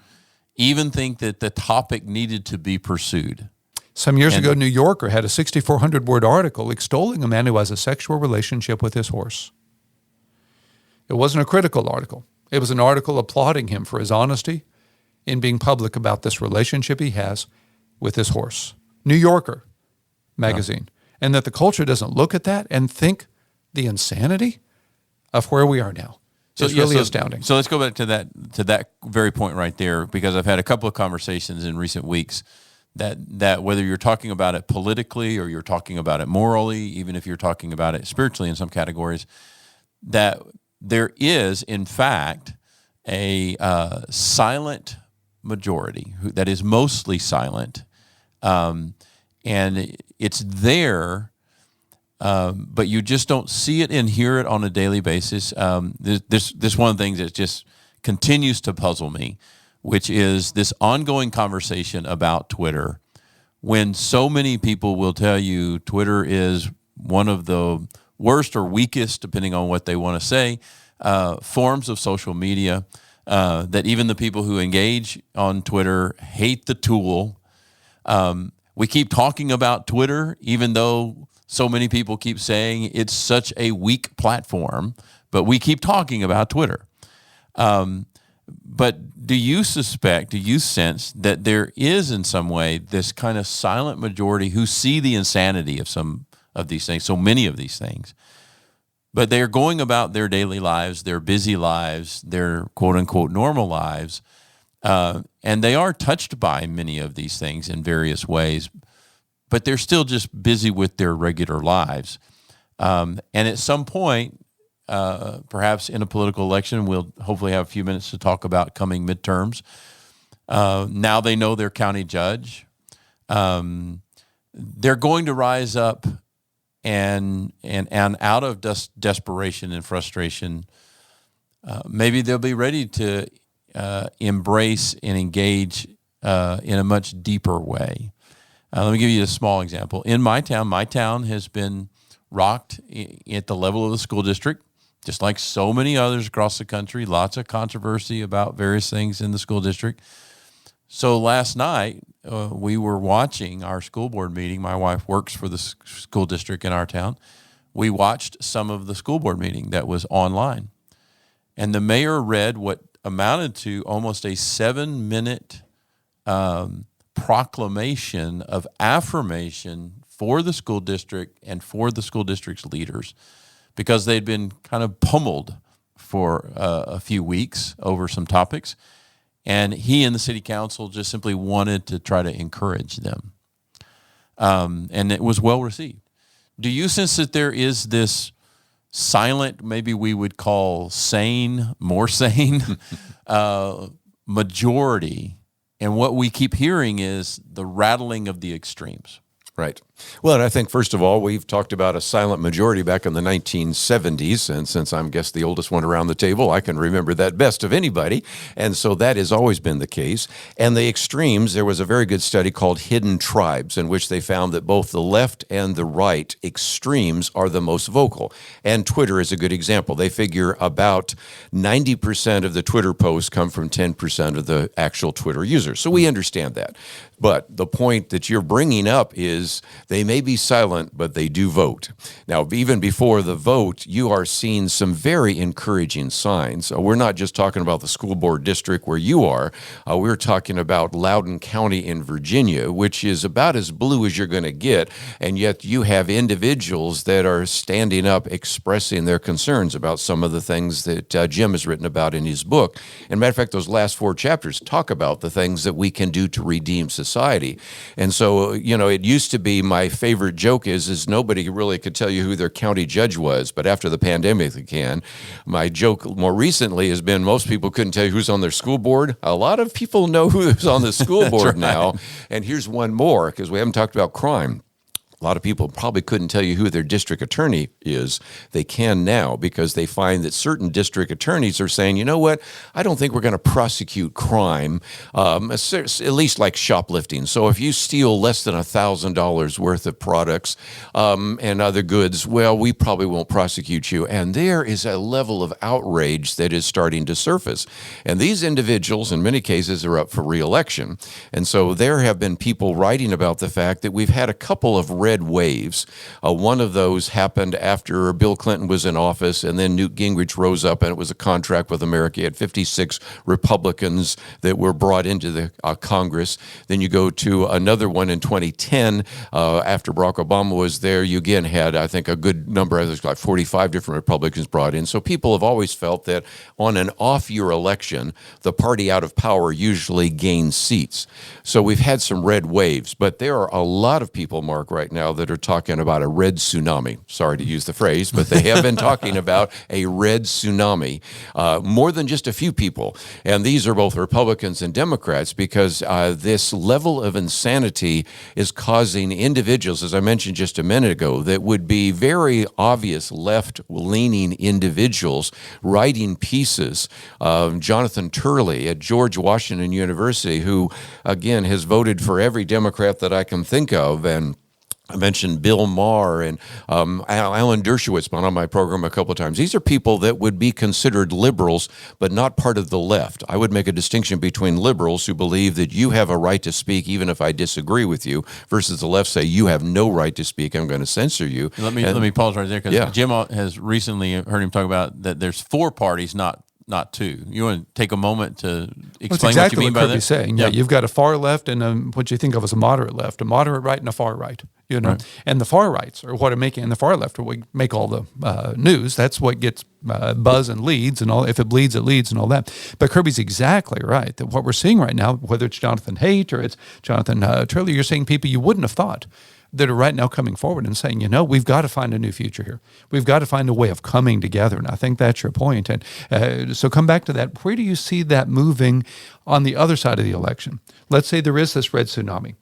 [SPEAKER 1] even think that the topic needed to be pursued?
[SPEAKER 2] Some years ago, New Yorker had a 6,400-word article extolling a man who has a sexual relationship with his horse. It wasn't a critical article. It was an article applauding him for his honesty in being public about this relationship he has with his horse. New Yorker magazine. And that the culture doesn't look at that and think the insanity of where we are now. It's really astounding.
[SPEAKER 1] So let's go back to that very point right there, because I've had a couple of conversations in recent weeks that whether you're talking about it politically or you're talking about it morally, even if you're talking about it spiritually in some categories, that there is, in fact, a silent majority that is mostly silent, and it's there. But you just don't see it and hear it on a daily basis. This one of the things that just continues to puzzle me, which is this ongoing conversation about Twitter, when so many people will tell you Twitter is one of the worst or weakest, depending on what they want to say, forms of social media, that even the people who engage on Twitter hate the tool. We keep talking about Twitter, even though so many people keep saying it's such a weak platform, but we keep talking about Twitter. But do you sense that there is in some way this kind of silent majority who see the insanity of some of these things, so many of these things, but they're going about their daily lives, their busy lives, their quote-unquote normal lives, and they are touched by many of these things in various ways, but they're still just busy with their regular lives. And at some point, perhaps in a political election, we'll hopefully have a few minutes to talk about coming midterms. Now they know their county judge. They're going to rise up and out of desperation and frustration, maybe they'll be ready to embrace and engage in a much deeper way. Let me give you a small example. In my town has been rocked at the level of the school district, just like so many others across the country. Lots of controversy about various things in the school district. So last night, we were watching our school board meeting. My wife works for the school district in our town. We watched some of the school board meeting that was online. And the mayor read what amounted to almost a 7-minute proclamation of affirmation for the school district and for the school district's leaders, because they'd been kind of pummeled for a few weeks over some topics. And he and the city council just simply wanted to try to encourage them. And it was well received. Do you sense that there is this silent, maybe we would call sane, more sane, majority? And what we keep hearing is the rattling of the extremes.
[SPEAKER 3] Right. Well, and I think, first of all, we've talked about a silent majority back in the 1970s. And since I'm, guess, the oldest one around the table, I can remember that best of anybody. And so that has always been the case. And the extremes, there was a very good study called Hidden Tribes, in which they found that both the left and the right extremes are the most vocal. And Twitter is a good example. They figure about 90% of the Twitter posts come from 10% of the actual Twitter users. So we understand that. But the point that you're bringing up is they may be silent, but they do vote. Now, even before the vote, you are seeing some very encouraging signs. We're not just talking about the school board district where you are. We're talking about Loudoun County in Virginia, which is about as blue as you're going to get. And yet you have individuals that are standing up, expressing their concerns about some of the things that Jim has written about in his book. And matter of fact, those last 4 chapters talk about the things that we can do to redeem society. And so, it used to be, my favorite joke is nobody really could tell you who their county judge was, but after the pandemic they can. My joke more recently has been most people couldn't tell you who's on their school board. A lot of people know who's on the school board now. And here's one more, because we haven't talked about crime. A lot of people probably couldn't tell you who their district attorney is. They can now, because they find that certain district attorneys are saying, you know what, I don't think we're going to prosecute crime, at least like shoplifting. So if you steal less than $1,000 worth of products and other goods, well, we probably won't prosecute you. And there is a level of outrage that is starting to surface. And these individuals, in many cases, are up for re-election. And so there have been people writing about the fact that we've had a couple of red waves. One of those happened after Bill Clinton was in office, and then Newt Gingrich rose up, and it was a contract with America. You had 56 Republicans that were brought into the Congress. Then you go to another one in 2010 after Barack Obama was there. You again had, I think, a good number, I think like 45 different Republicans brought in. So people have always felt that on an off-year election, the party out of power usually gains seats. So we've had some red waves, but there are a lot of people, Mark, right now that are talking about a red tsunami. Sorry to use the phrase, but they have been talking about a red tsunami, more than just a few people. And these are both Republicans and Democrats, because this level of insanity is causing individuals, as I mentioned just a minute ago, that would be very obvious left-leaning individuals writing pieces. Jonathan Turley at George Washington University, who, again, has voted for every Democrat that I can think of, and I mentioned Bill Maher and Alan Dershowitz been on my program a couple of times. These are people that would be considered liberals, but not part of the left. I would make a distinction between liberals who believe that you have a right to speak even if I disagree with you, versus the left say you have no right to speak, I'm going to censor you.
[SPEAKER 1] Let me pause right there, because Jim has recently heard him talk about that there's 4 parties, not 2. You want to take a moment to explain
[SPEAKER 2] exactly
[SPEAKER 1] what you mean by that?
[SPEAKER 2] Kirby's saying. Yeah, you've got a far left and what you think of as a moderate left, a moderate right and a far right. Right. And the far rights are what are making, and the far left are what make all the news. That's what gets buzz and leads and all. If it bleeds, it leads and all that. But Kirby's exactly right that what we're seeing right now, whether it's Jonathan Haidt or it's Jonathan Turley, you're seeing people you wouldn't have thought that are right now coming forward and saying, we've got to find a new future here. We've got to find a way of coming together. And I think that's your point. And so come back to that. Where do you see that moving on the other side of the election? Let's say there is this red tsunami.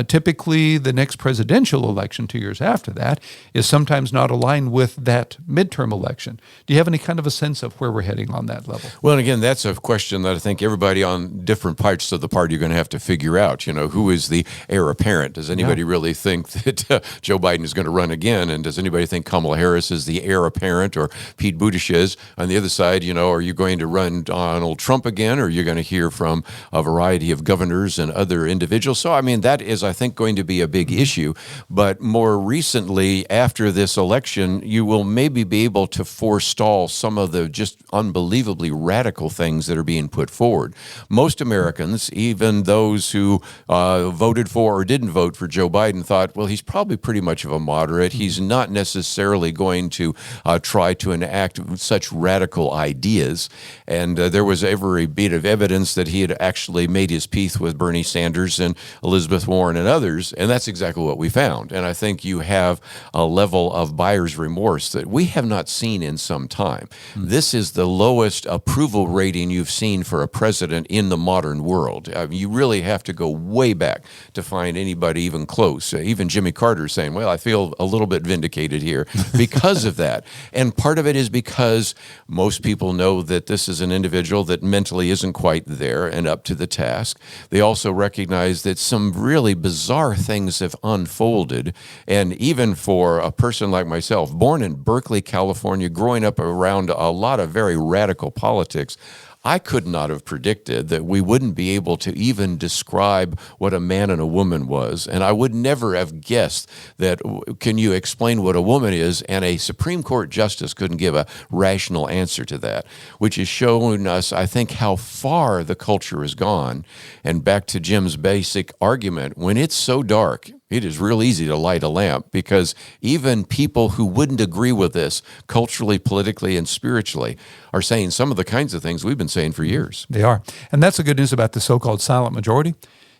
[SPEAKER 2] Typically, the next presidential election 2 years after that is sometimes not aligned with that midterm election. Do you have any kind of a sense of where we're heading on that level?
[SPEAKER 3] Well, and again, that's a question that I think everybody on different parts of the party are going to have to figure out. Who is the heir apparent? Does anybody really think that Joe Biden is going to run again. And does anybody think Kamala Harris is the heir apparent, or Pete Buttigieg? On the other side, are you going to run Donald Trump again, or are you going to hear from a variety of governors and other individuals? So, I mean, that is, I think, going to be a big issue. But more recently, after this election, you will maybe be able to forestall some of the just unbelievably radical things that are being put forward. Most Americans, even those who voted for or didn't vote for Joe Biden, thought, well, he's probably pretty much of a moderate. He's not necessarily going to try to enact such radical ideas. And there was every bit of evidence that he had actually made his peace with Bernie Sanders and Elizabeth Warren and others. And that's exactly what we found. And I think you have a level of buyer's remorse that we have not seen in some time. This is the lowest approval rating you've seen for a president in the modern world. You really have to go way back to find anybody even close. Even Jimmy Carter saying, well, I feel a little bit vindicated here because of that. And part of it is because most people know that this is an individual that mentally isn't quite there and up to the task. They also recognize that some really bizarre things have unfolded. And even for a person like myself, born in Berkeley, California, growing up around a lot of very radical politics, I could not have predicted that we wouldn't be able to even describe what a man and a woman was. And I would never have guessed that, can you explain what a woman is? And a Supreme Court justice couldn't give a rational answer to that, which is showing us, I think, how far the culture has gone. And back to Jim's basic argument, when it's so dark, it is real easy to light a lamp, because even people who wouldn't agree with this culturally, politically, and spiritually are saying some of the kinds of things we've been saying for years.
[SPEAKER 2] They are. And that's the good news about the so-called silent majority,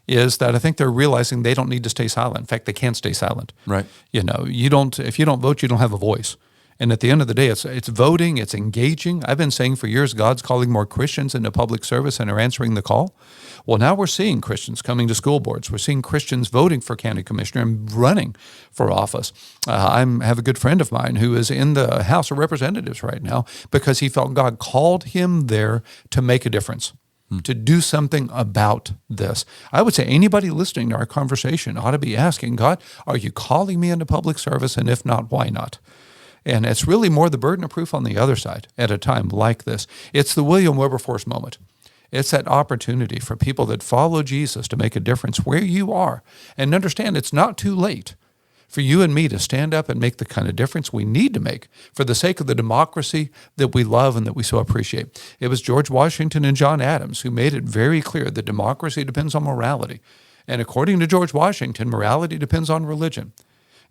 [SPEAKER 2] is that I think they're realizing they don't need to stay silent. In fact, they can't stay silent.
[SPEAKER 1] Right.
[SPEAKER 2] If you don't vote, you don't have a voice. And at the end of the day, it's voting, it's engaging. I've been saying for years, God's calling more Christians into public service and are answering the call. Well, now we're seeing Christians coming to school boards. We're seeing Christians voting for county commissioner and running for office. I have a good friend of mine who is in the House of Representatives right now because he felt God called him there to make a difference, to do something about this. I would say anybody listening to our conversation ought to be asking, God, are you calling me into public service? And if not, why not? And it's really more the burden of proof on the other side at a time like this. It's the William Wilberforce moment. It's that opportunity for people that follow Jesus to make a difference where you are. And understand it's not too late for you and me to stand up and make the kind of difference we need to make for the sake of the democracy that we love and that we so appreciate. It was George Washington and John Adams who made it very clear that democracy depends on morality. And according to George Washington, morality depends on religion.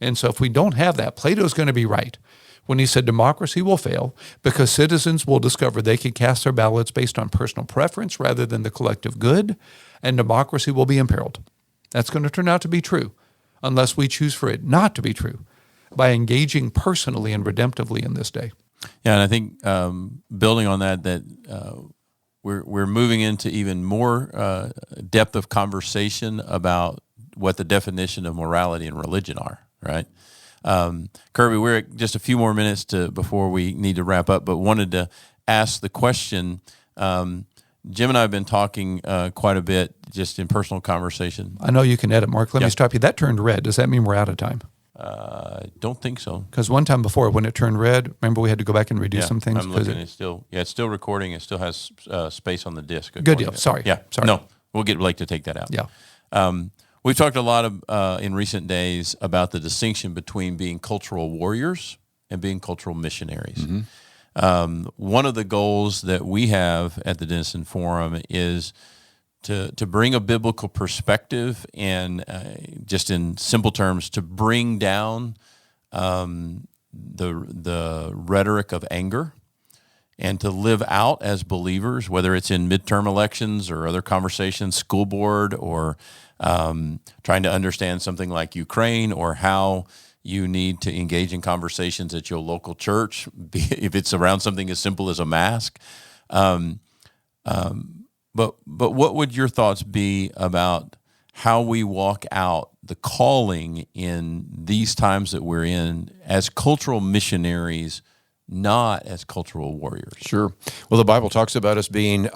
[SPEAKER 2] And so if we don't have that, Plato's going to be right when he said democracy will fail because citizens will discover they can cast their ballots based on personal preference rather than the collective good, and democracy will be imperiled. That's going to turn out to be true unless we choose for it not to be true by engaging personally and redemptively in this day.
[SPEAKER 1] Yeah, and I think building on that we're moving into even more depth of conversation about what the definition of morality and religion are, right? Kerby, we're at just a few more minutes before we need to wrap up, but wanted to ask the question. Jim and I have been talking quite a bit just in personal conversation.
[SPEAKER 2] I know you can edit, Mark. Let me stop you. That turned red. Does that mean we're out of time?
[SPEAKER 1] I don't think so.
[SPEAKER 2] Because one time before, when it turned red, remember we had to go back and redo some things?
[SPEAKER 1] I'm looking. It's still recording. It still has space on the disc.
[SPEAKER 2] Good deal. Sorry.
[SPEAKER 1] Yeah.
[SPEAKER 2] Sorry.
[SPEAKER 1] No, we'll get Blake to take that out.
[SPEAKER 2] Yeah.
[SPEAKER 1] We've talked a lot in recent days about the distinction between being cultural warriors and being cultural missionaries. Mm-hmm. One of the goals that we have at the Denison Forum is to bring a biblical perspective and just in simple terms, to bring down the rhetoric of anger and to live out as believers, whether it's in midterm elections or other conversations, school board, or trying to understand something like Ukraine, or how you need to engage in conversations at your local church, if it's around something as simple as a mask. But what would your thoughts be about how we walk out the calling in these times that we're in as cultural missionaries, not as cultural warriors.
[SPEAKER 3] Sure. Well, the Bible talks about us being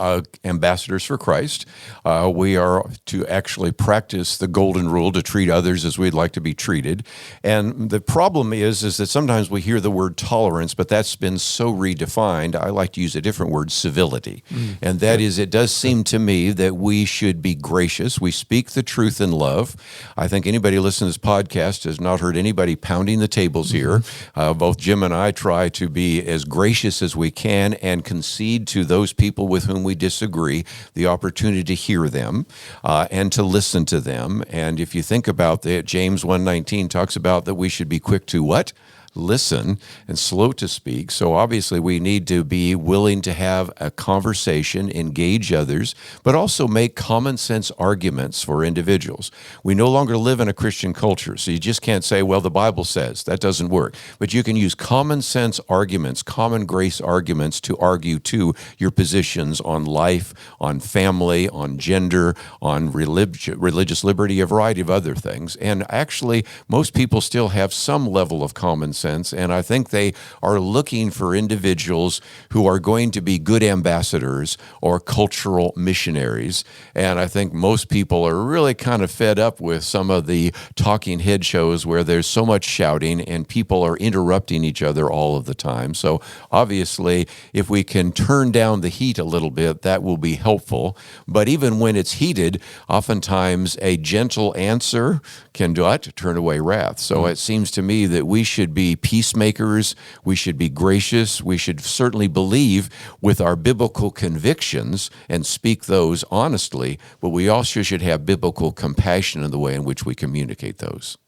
[SPEAKER 3] ambassadors for Christ. We are to actually practice the golden rule to treat others as we'd like to be treated. And the problem is that sometimes we hear the word tolerance, but that's been so redefined. I like to use a different word, civility. And that is, it does seem to me that we should be gracious. We speak the truth in love. I think anybody listening to this podcast has not heard anybody pounding the tables here. Both Jim and I try to be as gracious as we can and concede to those people with whom we disagree the opportunity to hear them and to listen to them. And if you think about that, James 1:19 talks about that we should be quick to what? Listen and slow to speak. So obviously we need to be willing to have a conversation, engage others, but also make common sense arguments for individuals. We no longer live in a Christian culture, so you just can't say, well, the Bible says. That doesn't work. But you can use common sense arguments, common grace arguments to argue to your positions on life, on family, on gender, on religious liberty, a variety of other things. And actually, most people still have some level of common sense. And I think they are looking for individuals who are going to be good ambassadors or cultural missionaries. And I think most people are really kind of fed up with some of the talking head shows where there's so much shouting and people are interrupting each other all of the time. So obviously, if we can turn down the heat a little bit, that will be helpful. But even when it's heated, oftentimes a gentle answer can do it, turn away wrath. So it seems to me that we should be peacemakers, we should be gracious, we should certainly believe with our biblical convictions and speak those honestly, but we also should have biblical compassion in the way in which we communicate those.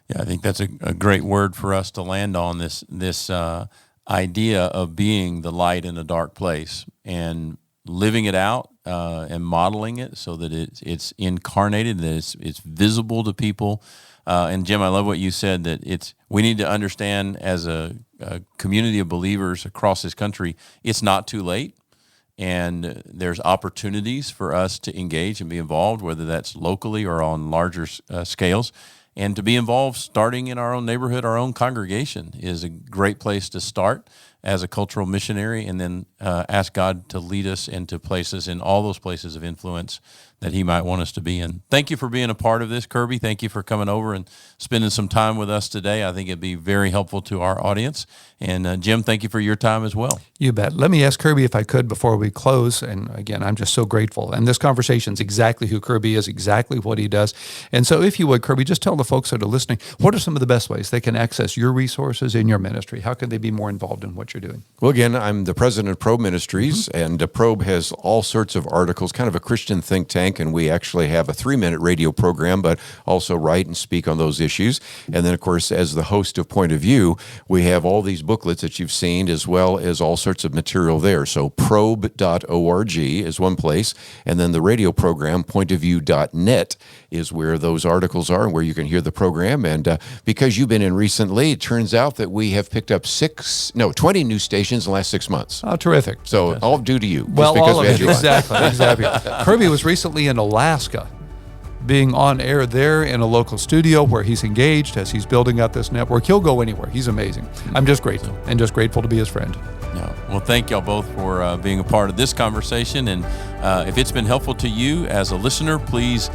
[SPEAKER 1] Yeah, I think that's a great word for us to land on, this idea of being the light in a dark place and living it out and modeling it so that it's incarnated, that it's visible to people. And Jim, I love what you said, that we need to understand as a community of believers across this country, it's not too late. And there's opportunities for us to engage and be involved, whether that's locally or on larger scales. And to be involved starting in our own neighborhood, our own congregation is a great place to start as a cultural missionary, and then ask God to lead us into places, in all those places of influence that he might want us to be in. Thank you for being a part of this, Kerby. Thank you for coming over and spending some time with us today. I think it'd be very helpful to our audience. And Jim, thank you for your time as well.
[SPEAKER 2] You bet. Let me ask Kerby if I could before we close. And again, I'm just so grateful. And this conversation is exactly who Kerby is, exactly what he does. And so if you would, Kerby, just tell the folks that are listening, what are some of the best ways they can access your resources in your ministry? How can they be more involved in what you're doing?
[SPEAKER 3] Well, again, I'm the president of Probe Ministries, and Probe has all sorts of articles, kind of a Christian think tank, and we actually have a 3-minute radio program, but also write and speak on those issues. And then, of course, as the host of Point of View, we have all these booklets that you've seen, as well as all sorts of material there. So probe.org is one place, and then the radio program, pointofview.net, is where those articles are and where you can hear the program. And because you've been in recently, it turns out that we have picked up 20 new stations in the last 6 months.
[SPEAKER 2] Oh, terrific.
[SPEAKER 3] So all due to you.
[SPEAKER 2] Well, all of it.
[SPEAKER 3] Exactly.
[SPEAKER 2] Kerby was recently in Alaska, being on air there in a local studio where he's engaged as he's building up this network. He'll go anywhere. He's amazing. I'm just grateful, and just grateful to be his friend.
[SPEAKER 1] Yeah. Well, thank y'all both for being a part of this conversation. And if it's been helpful to you as a listener, please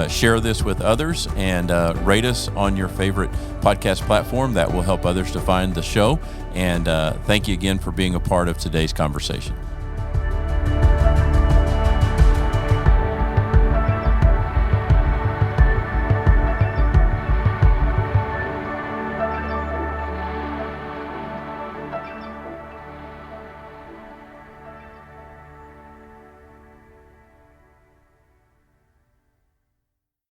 [SPEAKER 1] share this with others and rate us on your favorite podcast platform. That will help others to find the show. And thank you again for being a part of today's conversation.